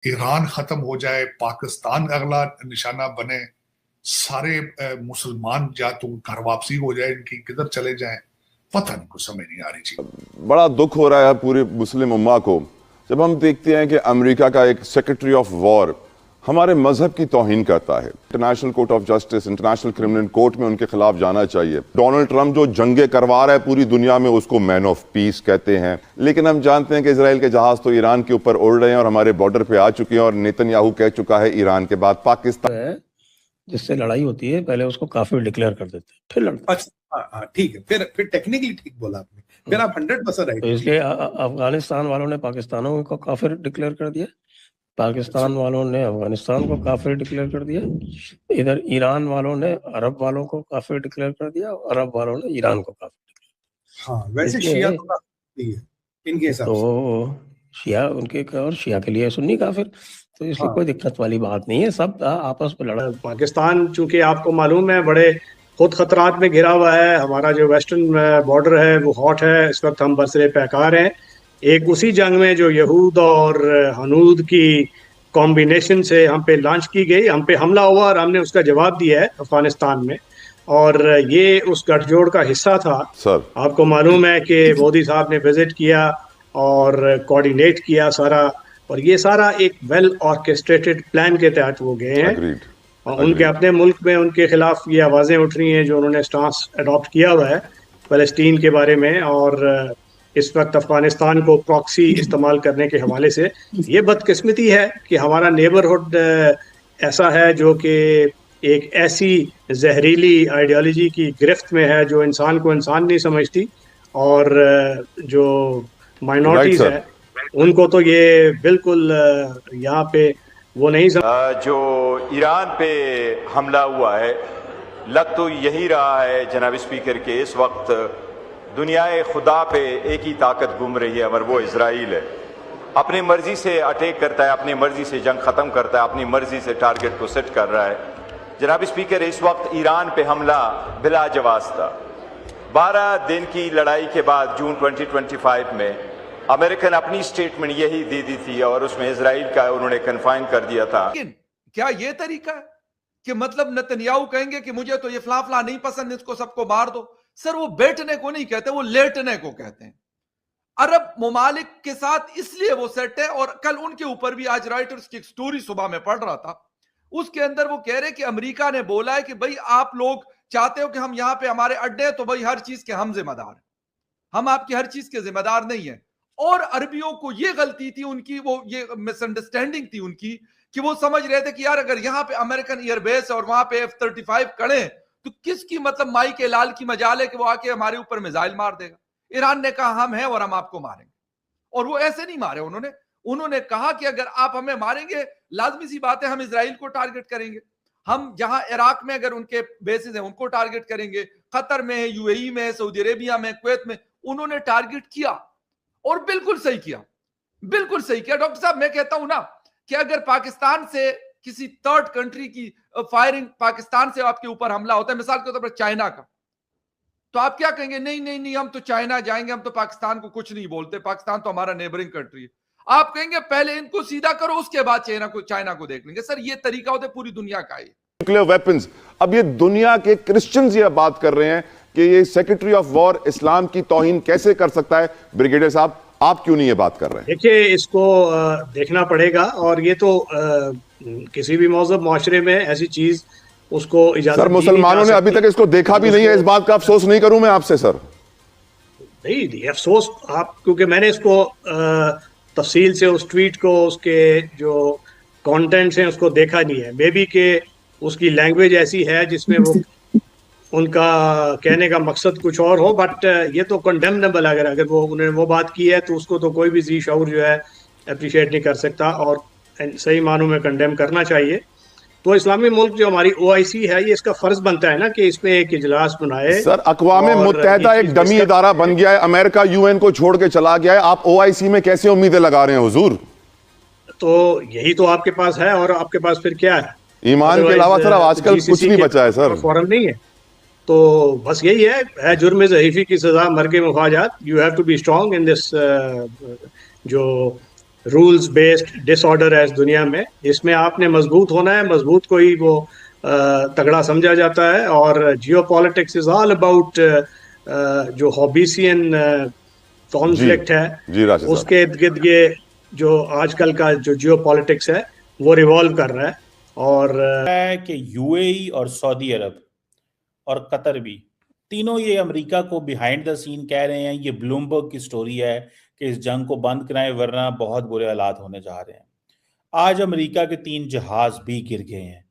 Iran खत्म हो जाए, पाकिस्तान अगला निशाना बने, सारे मुसलमान या तो घर वापसी हो जाए, इनकी किधर चले जाएं, पता नहीं, कुछ समझ नहीं आ रही जी। बड़ा दुख हो रहा है पूरी मुस्लिम उम्मा को जब हम देखते हैं कि अमेरिका का एक सेक्रेटरी ऑफ वॉर हमारे मजहब की तौहीन करता है। International court of justice, international criminal court में उनके खिलाफ जाना चाहिए। डोनाल्ड ट्रंप जो जंगे करवा रहा है पूरी दुनिया में, उसको मैन ऑफ पीस कहते हैं। लेकिन हम जानते हैं कि इजराइल के जहाज तो ईरान के ऊपर उड़ रहे हैं और हमारे बॉर्डर पे आ चुके हैं, और नेतन्याहू कह चुका है ईरान के बाद पाकिस्तान जिससे लड़ाई होती है पहले उसको काफिर डिक्लेयर कर देते हैं, फिर लड़ते हैं। अच्छा, ठीक है, फिर टेक्निकली ठीक बोला आपने, फिर आप 100% राइट। तो इसलिए अफगानिस्तान वालों ने पाकिस्तानों को काफिर डिक्लेयर कर दिया, पाकिस्तान वालों ने अफगानिस्तान को काफिर डिक्लेयर कर दिया, इधर ईरान वालों ने अरब वालों को काफिर डिक्लेयर कर दिया, अरब वालों ने ईरान को काफिर डिक्लेयर। हाँ, वैसे शिया तो काफिर है इनके हिसाब से, तो शिया उनके और शिया के लिए सुन्नी काफिर, तो इसलिए कोई दिक्कत वाली बात नहीं है, सब आपस में लड़ा। पाकिस्तान चूंकि आपको मालूम है बड़े खुद खतरात में घिरा हुआ है। हमारा जो वेस्टर्न बॉर्डर है वो हॉट है, इस वक्त हम बरसरे पैकार हैं। एक उसी जंग में जो यहूद और हनूद की कॉम्बिनेशन से हम पे लॉन्च की गई, हम पे हमला हुआ और हमने उसका जवाब दिया है अफगानिस्तान में, और ये उस गठजोड़ का हिस्सा था। सर आपको मालूम है कि मोदी साहब ने विजिट किया और कोऑर्डिनेट किया सारा, और ये सारा एक वेल ऑर्केस्ट्रेटेड प्लान के तहत वो गए हैं। और उनके अपने मुल्क में उनके खिलाफ ये आवाज़ें उठ रही हैं जो उन्होंने स्टांस अडॉप्ट किया हुआ है फ़लस्तीन के बारे में, और इस वक्त अफगानिस्तान को प्रॉक्सी इस्तेमाल करने के हवाले से। ये बदकिस्मती है कि हमारा नेबरहुड ऐसा है जो कि एक ऐसी जहरीली आइडियोलॉजी की गिरफ्त में है जो इंसान को इंसान नहीं समझती, और जो माइनॉरिटीज़ है उनको तो ये बिल्कुल यहाँ पे वो नहीं जो ईरान पे हमला हुआ है, लग तो यही रहा है जनाब स्पीकर के इस वक्त दुनियाए खुदा पे एक ही ताकत घूम रही है और वो इजराइल है। अपनी मर्जी से अटैक करता है, अपनी मर्जी से जंग ख़त्म करता है, अपनी मर्जी से टारगेट को सेट कर रहा है। जनाब स्पीकर, इस वक्त ईरान पे हमला बिला जवाब था। 12 दिन की लड़ाई के बाद जून 2025 में अमेरिकन अपनी स्टेटमेंट यही दे दी थी और उसमें इजराइल का उन्होंने कन्फाइन कर दिया था। लेकिन क्या यह तरीका है कि मतलब नेतन्याहू कहेंगे कि मुझे तो ये फला नहीं पसंद, इसको सबको मार दो? सर, वो बैठने को नहीं कहते, वो लेटने को कहते हैं। अरब ममालिक के साथ इसलिए वो सेट है, और कल उनके ऊपर भी आज रॉयटर्स की एक स्टोरी सुबह में पढ़ रहा था, उसके अंदर वो कह रहे कि अमेरिका ने बोला है कि भाई आप लोग चाहते हो कि हम यहां पे हमारे अड्डे हैं, तो भाई हर चीज के हम जिम्मेदार हैं, हम आपकी हर चीज के जिम्मेदार नहीं है। और अरबियों को ये गलती थी उनकी, वो ये मिसअंडरस्टैंडिंग थी उनकी कि वो समझ रहे थे कि यार अगर यहां पे अमेरिकन एयरबेस और वहां पे F-35 खड़े तो किसकी मतलब माई के लाल की मजाल है कि वो आके हमारे ऊपर मिसाइल मार देगा। ईरान ने कहा हम हैं और हम आपको मारेंगे, और वो ऐसे नहीं मारे उन्होंने कहा कि अगर आप हमें मारेंगे, लाजमी सी बात है हम इजराइल को टारगेट करेंगे, हम जहां इराक में अगर उनके बेसिस हैं उनको टारगेट करेंगे, कतर में, यूएई में, सऊदी अरेबिया में, कुवैत में उन्होंने टारगेट किया, और बिल्कुल सही किया, बिल्कुल सही किया। डॉक्टर साहब, मैं कहता हूं ना कि अगर पाकिस्तान से किसी थर्ड कंट्री की फायरिंग, पाकिस्तान से आपके ऊपर हमला होता है, मिसाल के तौर पर चाइना का, तो आप क्या कहेंगे? नहीं नहीं नहीं, हम तो चाइना जाएंगे, हम तो पाकिस्तान को कुछ नहीं बोलते, पाकिस्तान तो हमारा नेबरिंग कंट्री है। आप कहेंगे पहले इनको सीधा करो, उसके बाद चाइना को देख लेंगे। सर, ये तरीका होता है पूरी दुनिया का। न्यूक्लियर वेपन्स, अब ये दुनिया के क्रिश्चियंस ये बात कर रहे हैं कि ये सेक्रेटरी ऑफ वॉर इस्लाम की तौहीन कैसे कर सकता है। ब्रिगेडियर साहब, आप क्यों नहीं ये बात कर रहे हैं? देखिए, इसको देखना पड़ेगा, और ये तो किसी भी मौजूद माशरे में ऐसी चीज उसको इजाजत। सर, मुसलमानों ने अभी तक इसको देखा भी नहीं है, इस बात का अफसोस नहीं करूं मैं आपसे सर? नहीं, अफसोस आप, क्योंकि मैंने इसको तफसील से उस ट्वीट को, उसके जो कंटेंट्स हैं उसको देखा नहीं है। मे बी के उसकी लैंग्वेज ऐसी है जिसमें वो उनका कहने का मकसद कुछ और हो, बट ये तो कंडेमनेबल है। अगर वो उन्होंने वो बात की है तो उसको तो कोई भी जी शऊर जो है अप्रिशिएट नहीं कर सकता, और सही मानों में कंडेम करना चाहिए। तो इस्लामी मुल्क जो हमारी OIC है, ये इसका फर्ज बनता है ना कि इसमें एक इजलास बनाए। सर, अक़वाम मुत्तहिदा एक डमी इदारा बन गया है, अमेरिका UN को छोड़ के चला गया है, आप OIC में कैसे उम्मीदें लगा रहे हैं हुजूर? तो यही तो आपके पास है, और आपके पास फिर क्या है? ईमान के अलावा सर आजकल कुछ नहीं बचा है सर, फौरन नहीं है। तो बस यही है जुर्म ज़हीफ़ी की सजा मर्ग मुफाजात। You have to be strong in this जो रूल्स बेस्ड डिसऑर्डर है इस दुनिया में। इसमें आपने मजबूत होना है, मजबूत को ही वो तगड़ा समझा जाता है। और जियो पॉलिटिक्स इज ऑल अबाउट जो हॉबीसियन कॉन्फ्लिक्ट है, जी राशिद साहब, उसके इर्द गिर्द ये जो आजकल का जो जियो पॉलिटिक्स है वो रिवॉल्व कर रहा है। और है कि यूएई और सऊदी अरब और कतर भी, तीनों ये अमेरिका को बिहाइंड द सीन कह रहे हैं। ये ब्लूमबर्ग की स्टोरी है कि इस जंग को बंद कराएं वरना बहुत बुरे हालात होने जा रहे हैं। आज अमेरिका के 3 जहाज भी गिर गए हैं।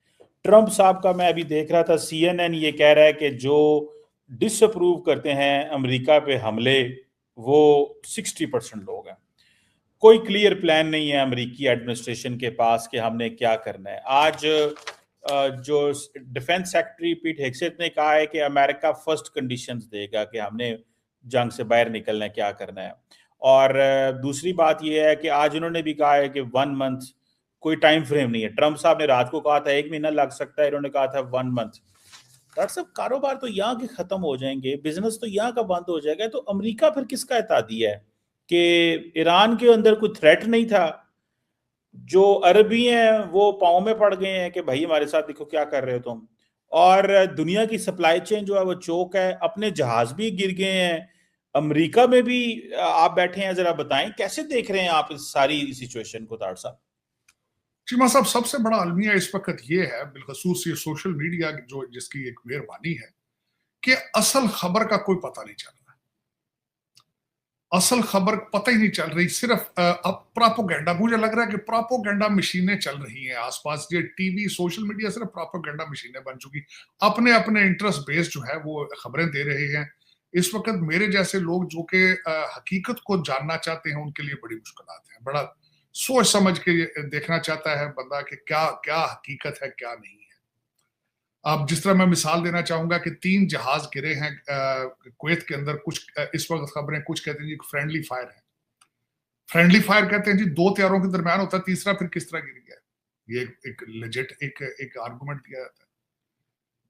ट्रंप साहब का मैं अभी देख रहा था, CNN ये कह रहा है कि जो डिसअप्रूव करते हैं अमेरिका पे हमले वो 60% लोग हैं। कोई क्लियर प्लान नहीं है अमेरिकी एडमिनिस्ट्रेशन के पास कि हमने क्या करना है। आज जो डिफेंस सेक्रेटरी पीट हेगसेथ ने कहा है कि अमेरिका फर्स्ट कंडीशंस देगा कि हमने जंग से बाहर निकलना है, क्या करना है। और दूसरी बात यह है कि आज उन्होंने भी कहा है कि 1 मंथ, कोई टाइम फ्रेम नहीं है। ट्रंप साहब ने रात को कहा था 1 महीना लग सकता है, इन्होंने कहा था 1 मंथ। डॉक्टर साहब, कारोबार तो यहाँ के खत्म हो जाएंगे, बिजनेस तो यहाँ का बंद हो जाएगा, तो अमेरिका फिर किसका एहतादी है कि ईरान के अंदर कोई थ्रेट नहीं था। जो अरबी हैं वो पाँव में पड़ गए हैं कि भाई हमारे साथ देखो क्या कर रहे हो तुम। और दुनिया की सप्लाई चेन जो है वो चोक है, अपने जहाज भी गिर गए हैं, अमेरिका में भी आप बैठे हैं। जरा बताएं कैसे देख रहे हैं आप इस सारी सिचुएशन को तार साहब? चीमा साहब, सबसे बड़ा अलमिया इस वक्त ये है, बिलखसूस ये सोशल मीडिया जो जिसकी एक मेहरबानी है कि असल खबर का कोई पता नहीं चल रहा। असल खबर पता ही नहीं चल रही, सिर्फ अब प्रोपेगेंडा। मुझे लग रहा है कि प्रोपेगेंडा मशीनें चल रही हैं आसपास। ये टीवी सोशल मीडिया सिर्फ प्रोपेगेंडा मशीनें बन चुकी, अपने अपने इंटरेस्ट बेस्ड जो है वो खबरें दे रहे हैं। इस वक्त मेरे जैसे लोग जो कि हकीकत को जानना चाहते हैं उनके लिए बड़ी मुश्किलात हैं। बड़ा सोच समझ के देखना चाहता है बंदा कि क्या क्या हकीकत है क्या नहीं है। अब जिस तरह मैं मिसाल देना चाहूंगा कि 3 जहाज गिरे हैं कुवैत के अंदर। कुछ इस वक्त खबरें कुछ कहते हैं जी फ्रेंडली फायर है। फ्रेंडली फायर कहते हैं जी 2 तैयारों के दरमियान होता है, तीसरा फिर किस तरह गिर गया, ये एक लेजिट एक आर्गुमेंट दिया जाता है।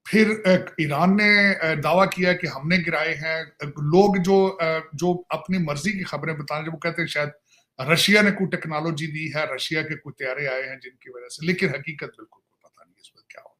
फिर ईरान ने दावा किया कि हमने गिराए हैं। लोग जो अपनी मर्जी की खबरें बताने, जब वो कहते हैं शायद रशिया ने कोई टेक्नोलॉजी दी है, रशिया के कुछ तैयारे आए हैं जिनकी वजह से, लेकिन हकीकत बिल्कुल पता नहीं इस वक्त क्या हो।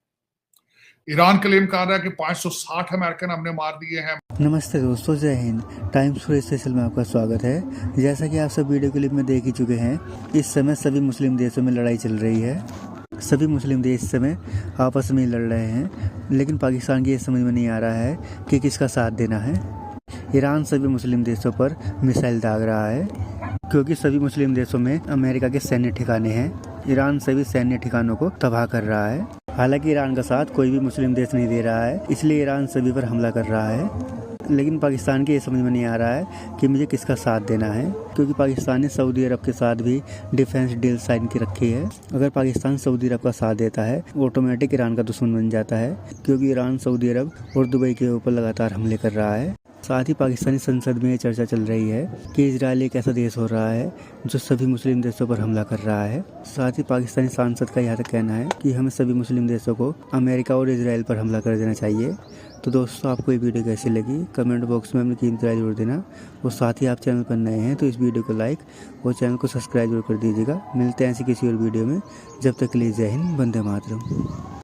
ईरान क्लेम कर रहा है कि 560 अमेरिकन हमने मार दिए हैं। नमस्ते दोस्तों, जय हिंद। टाइम्स फॉर स्पेशल में आपका स्वागत है। जैसा कि आप सब वीडियो क्लिप में देख ही चुके हैं, इस समय सभी मुस्लिम देशों में लड़ाई चल रही है। सभी मुस्लिम देश इस समय आपस में लड़ रहे हैं, लेकिन पाकिस्तान की ये समझ में नहीं आ रहा है कि किसका साथ देना है। ईरान सभी मुस्लिम देशों पर मिसाइल दाग रहा है क्योंकि सभी मुस्लिम देशों में अमेरिका के सैन्य ठिकाने हैं। ईरान सभी सैन्य ठिकानों को तबाह कर रहा है। हालांकि ईरान का साथ कोई भी मुस्लिम देश नहीं दे रहा है, इसलिए ईरान सभी पर हमला कर रहा है। लेकिन पाकिस्तान के ये समझ में नहीं आ रहा है कि मुझे किसका साथ देना है, क्योंकि पाकिस्तान ने सऊदी अरब के साथ भी डिफेंस डील साइन की रखी है। अगर पाकिस्तान सऊदी अरब का साथ देता है वो ऑटोमेटिक ईरान का दुश्मन बन जाता है, क्योंकि ईरान सऊदी अरब और दुबई के ऊपर लगातार हमले कर रहा है। साथ ही पाकिस्तानी संसद में ये चर्चा चल रही है कि इजराइल एक ऐसा देश हो रहा है जो सभी मुस्लिम देशों पर हमला कर रहा है। साथ ही पाकिस्तानी सांसद का यहाँ तक कहना है कि हमें सभी मुस्लिम देशों को अमेरिका और इजराइल पर हमला कर देना चाहिए। तो दोस्तों, आपको ये वीडियो कैसी लगी कमेंट बॉक्स में अपनी कीमती राय जरूर देना। और साथ ही आप चैनल पर नए हैं तो इस वीडियो को लाइक और चैनल को सब्सक्राइब जरूर कर दीजिएगा। मिलते हैं ऐसी किसी और वीडियो में, जब तक के लिए जय हिंद, वंदे मातरम।